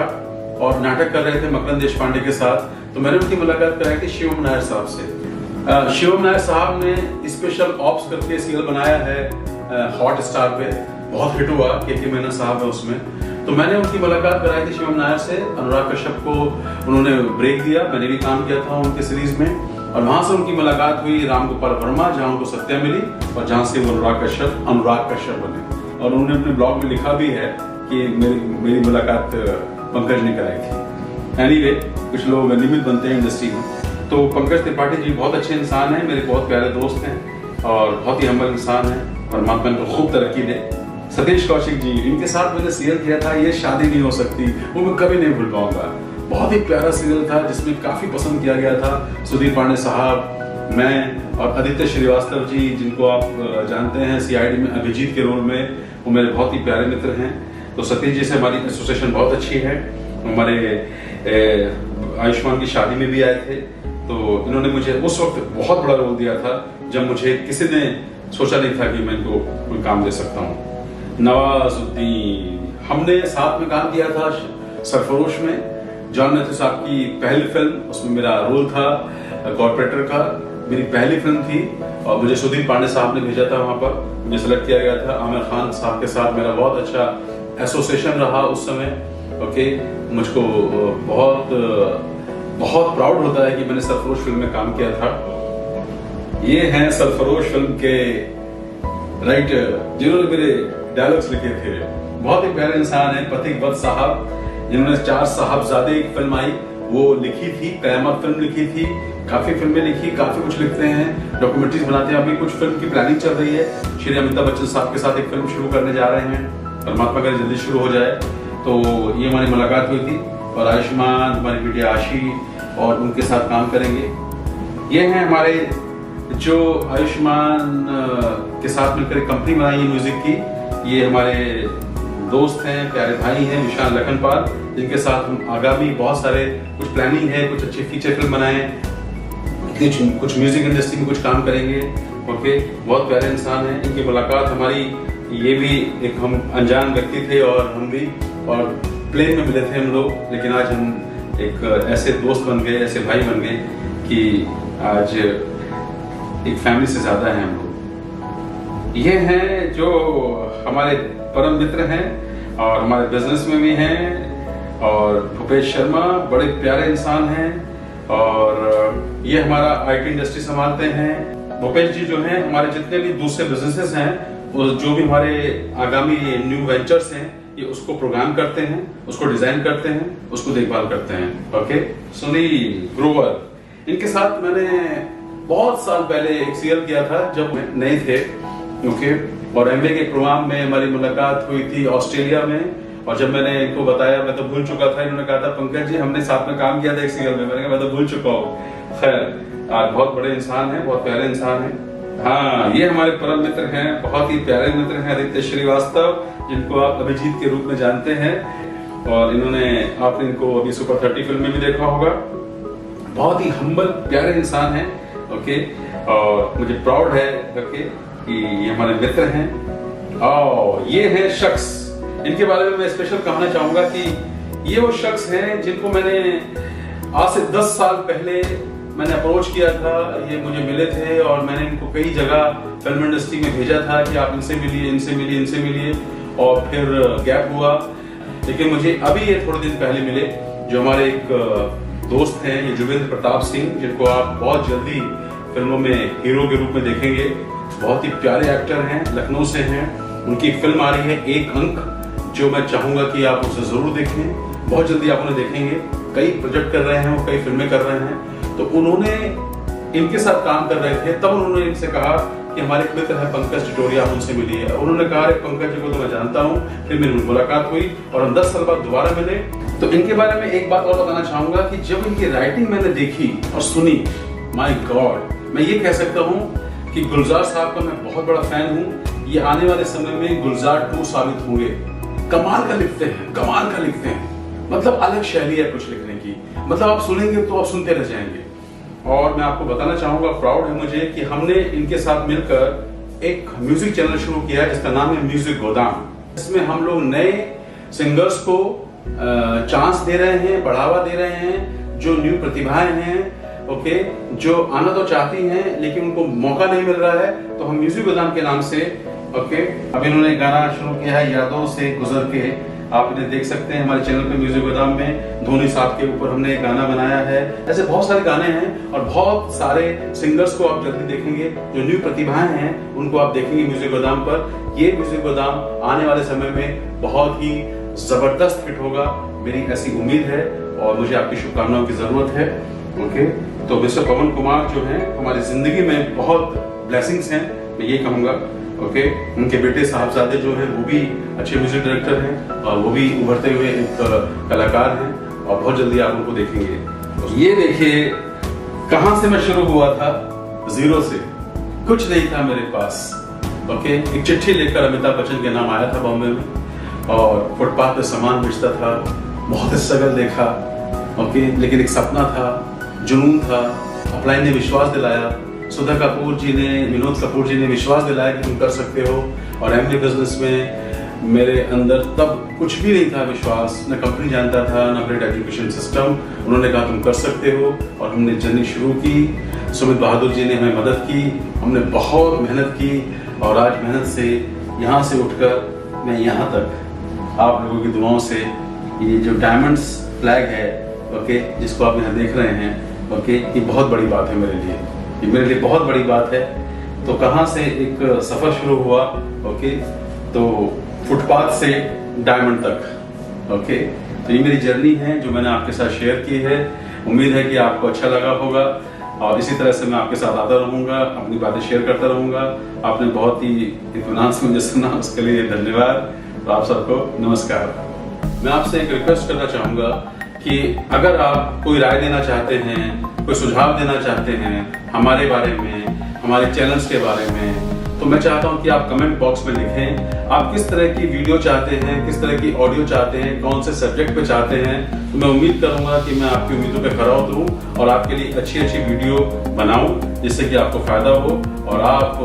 और नाटक कर रहे थे मकरंद देशपांडे के साथ। तो मैंने उनकी मुलाकात कराई थी शिवम नायर साहब से। शिवम नायर साहब ने स्पेशल ऑप्स करके सीरियल बनाया है हॉट स्टार पे, बहुत हिट हुआ, के मेनन साहब है उसमें। तो मैंने उनकी मुलाकात कराई थी शिवम नायर से। अनुराग कश्यप को उन्होंने ब्रेक दिया, मैंने भी काम किया था उनके सीरीज में, और वहां से उनकी मुलाकात हुई राम गोपाल वर्मा, जहां उनको सत्या मिली और जहां से वो अनुराग कश्यप बने। और उन्होंने अपने ब्लॉग में लिखा भी है कि मेरी मुलाकात पंकज ने कराई थी। एनीवे, कुछ लोग निमित्त बनते हैं इंडस्ट्री में। तो पंकज त्रिपाठी जी बहुत अच्छे इंसान हैं, मेरे बहुत प्यारे दोस्त हैं और बहुत ही हम्बल इंसान हैं। परमात्मा इनको खूब तरक्की दे। सतीश कौशिक जी, इनके साथ मैंने सीरियल किया था ये शादी नहीं हो सकती, वो मैं कभी नहीं भूल पाऊंगा। बहुत ही प्यारा सीरियल था जिसमें काफी पसंद किया गया था। सुधीर पांडे साहब, मैं और आदित्य श्रीवास्तव जी, जिनको आप जानते हैं सीआईडी में अभिजीत के रोल में, वो मेरे बहुत ही प्यारे मित्र हैं। तो सतीश जी से हमारी एसोसिएशन बहुत अच्छी है। हमारे आयुष्मान की शादी में भी आए थे, तो इन्होंने मुझे उस वक्त बहुत बड़ा रोल दिया था जब मुझे किसी ने सोचा नहीं था कि मैं इनको कोई काम दे सकता हूँ। नवाजुद्दीन, हमने साथ में काम किया था सरफरोश में, जॉन मैथ्यू साहब की पहली फिल्म, उसमें मेरा रोल था कॉर्पोरेटर का, मेरी पहली फिल्म थी और मुझे सुधीर पांडे साहब ने भेजा था, वहां पर मुझे सेलेक्ट किया गया था। आमिर खान साहब के साथ मेरा बहुत अच्छा एसोसिएशन रहा उस समय, ओके। मुझको बहुत प्राउड होता है कि मैंने सरफरोश फिल्म में काम किया था। ये हैं सरफरोश फिल्म के राइटर जिन्होंने मेरे डायलॉग्स लिखे थे। बहुत ही प्यारे इंसान है प्रतीक वत्स साहब, जिन्होंने 4 साहबजादे एक फिल्म आई वो लिखी थी, कयामत फिल्म लिखी थी, काफी फिल्में लिखी, काफी कुछ लिखते हैं, डॉक्यूमेंट्रीज बनाते हैं। अभी कुछ फिल्म की प्लानिंग चल रही है, श्री अमिताभ बच्चन साहब के साथ एक फिल्म शुरू करने जा रहे हैं, परमात्मा करे जल्दी शुरू हो जाए। तो ये हमारी मुलाकात हुई थी और आयुष्मान, हमारी बेटी आशी और उनके साथ काम करेंगे। ये हैं हमारे जो आयुष्मान के साथ मिलकर एक कंपनी बनाई है म्यूजिक की, ये हमारे दोस्त हैं, प्यारे भाई हैं विशाल लखनपाल, जिनके साथ हम आगामी बहुत सारे कुछ प्लानिंग है, कुछ अच्छी फीचर फिल्म बनाए, कुछ म्यूजिक इंडस्ट्री में कुछ काम करेंगे। ओके, बहुत प्यारे इंसान हैं। इनकी मुलाकात हमारी, ये भी एक हम अनजान व्यक्ति थे और हम भी, और प्लेन में मिले थे हम लोग, लेकिन आज हम एक ऐसे दोस्त बन गए, ऐसे भाई बन गए कि आज एक फैमिली से ज्यादा है हम लोग। ये हैं जो हमारे परम मित्र हैं और हमारे बिजनेस में भी हैं, और भूपेश शर्मा बड़े प्यारे इंसान हैं और ये हमारा आईटी इंडस्ट्री संभालते हैं। भूपेश जी जो हैं हमारे जितने भी दूसरे बिजनेसेस हैं, जो भी हमारे आगामी न्यू वेंचर्स हैं, ये उसको प्रोग्राम करते हैं, उसको डिजाइन करते हैं, उसको देखभाल करते हैं। ओके, सुनील ग्रोवर, इनके साथ मैंने बहुत साल पहले एक सीरियल किया था जब नए थे। ओके, और एमबीए के प्रोग्राम में हमारी मुलाकात हुई थी ऑस्ट्रेलिया में, और जब मैंने इनको बताया, मैं तो भूल चुका था, इन्होंने कहा था पंकज जी हमने साथ में काम किया था एक सीरियल में। मैंने कहा मैं तो भूल चुका हूँ। खैर, आज बहुत बड़े इंसान हैं, बहुत प्यारे इंसान हैं। हाँ, ये हमारे परम मित्र हैं, बहुत ही प्यारे मित्र हैं, आदित्य श्रीवास्तव, जिनको आप अभिजीत के रूप में जानते हैं, और आपने इनको अभी सुपर 30 फिल्म में भी देखा होगा। बहुत ही हम्बल प्यारे इंसान हैं। ओके, और मुझे प्राउड है ओके कि ये हमारे मित्र हैं। और ये हैं शख्स, इनके बारे में मैं स्पेशल कहना चाहूंगा कि ये वो शख्स हैं जिनको मैंने आज से 10 साल पहले मैंने अप्रोच किया था। ये मुझे मिले थे और मैंने इनको कई जगह फिल्म इंडस्ट्री में भेजा था कि आप इनसे मिलिए, इनसे मिलिए, इनसे मिलिए, और फिर गैप हुआ। लेकिन मुझे अभी ये थोड़े दिन पहले मिले, जो हमारे एक दोस्त हैं, ये जुगेंद्र प्रताप सिंह, जिनको आप बहुत जल्दी फिल्मों में हीरो के रूप में देखेंगे। बहुत ही प्यारे एक्टर हैं, लखनऊ से हैं। उनकी एक फिल्म आ रही है एक अंक, जो मैं चाहूंगा कि आप उसे जरूर देखें, बहुत जल्दी आप उन्हें देखेंगे। कई प्रोजेक्ट कर रहे हैं वो, कई फिल्में कर रहे हैं। तो उन्होंने इनके साथ काम कर रहे थे, तब उन्होंने इनसे कहा कि हमारे एक मित्र है पंकज टिटोरिया, आप उनसे मिलिए। उन्होंने कहा पंकज जी को तो मैं जानता हूँ। फिर मेरी मुलाकात हुई और हम 10 साल बाद दोबारा मिले। तो इनके बारे में एक बात और बताना चाहूंगा कि जब इनकी राइटिंग मैंने देखी और सुनी, माय गॉड, मैं ये कह सकता हूँ कि गुलजार साहब का मैं बहुत बड़ा फैन हूँ। ये आने वाले समय में गुलजार 2 साबित होंगे। कमाल का लिखते हैं, कमाल का लिखते हैं, मतलब अलग शैली है कुछ लिखने की, मतलब आप सुनेंगे तो आप सुनते रह जाएंगे। और मैं आपको बताना चाहूंगा, प्राउड है मुझे कि हमने इनके साथ मिलकर एक म्यूजिक चैनल शुरू किया जिसका नाम है म्यूजिक गोदाम। इसमें हम लोग नए सिंगर्स को चांस दे रहे हैं, बढ़ावा दे रहे हैं, जो न्यू प्रतिभाएं हैं, ओके, जो आना तो चाहती हैं लेकिन उनको मौका नहीं मिल रहा है। तो हम म्यूजिक गोदाम के नाम से ओके, अब इन्होंने गाना शुरू किया है यादों से गुजर के, आप इन्हें देख सकते हैं हमारे चैनल पे म्यूजिक गोदाम में। धोनी साहब के ऊपर हमने एक गाना बनाया है। ऐसे बहुत सारे गाने हैं और बहुत सारे सिंगर्स को आप जल्दी देखेंगे, जो न्यू प्रतिभाएं हैं उनको आप देखेंगे म्यूजिक गोदाम पर। ये म्यूजिक गोदाम आने वाले समय में बहुत ही जबरदस्त हिट होगा, मेरी ऐसी उम्मीद है और मुझे आपकी शुभकामनाओं की जरूरत है। ओके, तो मिस्टर पवन कुमार जो हैं हमारी जिंदगी में बहुत ब्लेसिंग्स हैं, मैं ये कहूँगा। ओके, उनके बेटे साहबजादे जो हैं वो भी अच्छे म्यूजिक डायरेक्टर हैं और वो भी उभरते हुए एक कलाकार हैं और बहुत जल्दी आप उनको देखेंगे। ये देखिए कहाँ से मैं शुरू हुआ था, जीरो से, कुछ नहीं था मेरे पास। ओके, एक चिट्ठी लेकर अमिताभ बच्चन के नाम आया था बॉम्बे में और फुटपाथ पे सामान बेचता था, बहुत स्ट्रगल देखा। ओके, लेकिन एक सपना था, जुनून था, अपलाइन ने विश्वास दिलाया, सुधा कपूर जी ने, विनोद कपूर जी ने विश्वास दिलाया कि तुम कर सकते हो। और एमबीए बिजनेस में मेरे अंदर तब कुछ भी नहीं था विश्वास, न कंपनी जानता था, न ग्रेड एजुकेशन सिस्टम। उन्होंने कहा तुम कर सकते हो और हमने जर्नी शुरू की। सुमित बहादुर जी ने हमें मदद की, हमने बहुत मेहनत की और आज मेहनत से यहाँ से उठकर मैं यहाँ तक आप लोगों की दुआओं से, ये जो डायमंड्स फ्लैग है ओके, जिसको आप यहाँ देख रहे हैं ओके, ये बहुत बड़ी बात है मेरे लिए, ये मेरे लिए बहुत बड़ी बात है। तो कहाँ से एक सफर शुरू हुआ ओके, तो फुटपाथ से डायमंड तक। ओके, तो ये मेरी जर्नी है जो मैंने आपके साथ शेयर की है। उम्मीद है कि आपको अच्छा लगा होगा और इसी तरह से मैं आपके साथ आता रहूँगा, अपनी बातें शेयर करता रहूँगा। आपने बहुत ही इत्मीनान से मुझे सुना, उसके लिए धन्यवाद। तो आप सबको नमस्कार। मैं आपसे एक रिक्वेस्ट करना चाहूँगा कि अगर आप कोई राय देना चाहते हैं, कोई सुझाव देना चाहते हैं हमारे बारे में, हमारे चैनल्स के बारे में, तो मैं चाहता हूं कि आप कमेंट बॉक्स में लिखें आप किस तरह की वीडियो चाहते हैं, किस तरह की ऑडियो चाहते हैं, कौन से सब्जेक्ट पे चाहते हैं। तो मैं उम्मीद करूंगा कि मैं आपकी उम्मीदों पे खरा उतरूं और आपके लिए अच्छी वीडियो बनाऊं जिससे कि आपको फायदा हो और आप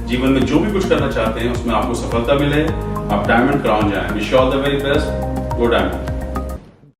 जीवन में जो भी कुछ करना चाहते हैं उसमें आपको सफलता मिले, आप डायमंड क्राउन जाएं। Wish you all the very best. Go diamond.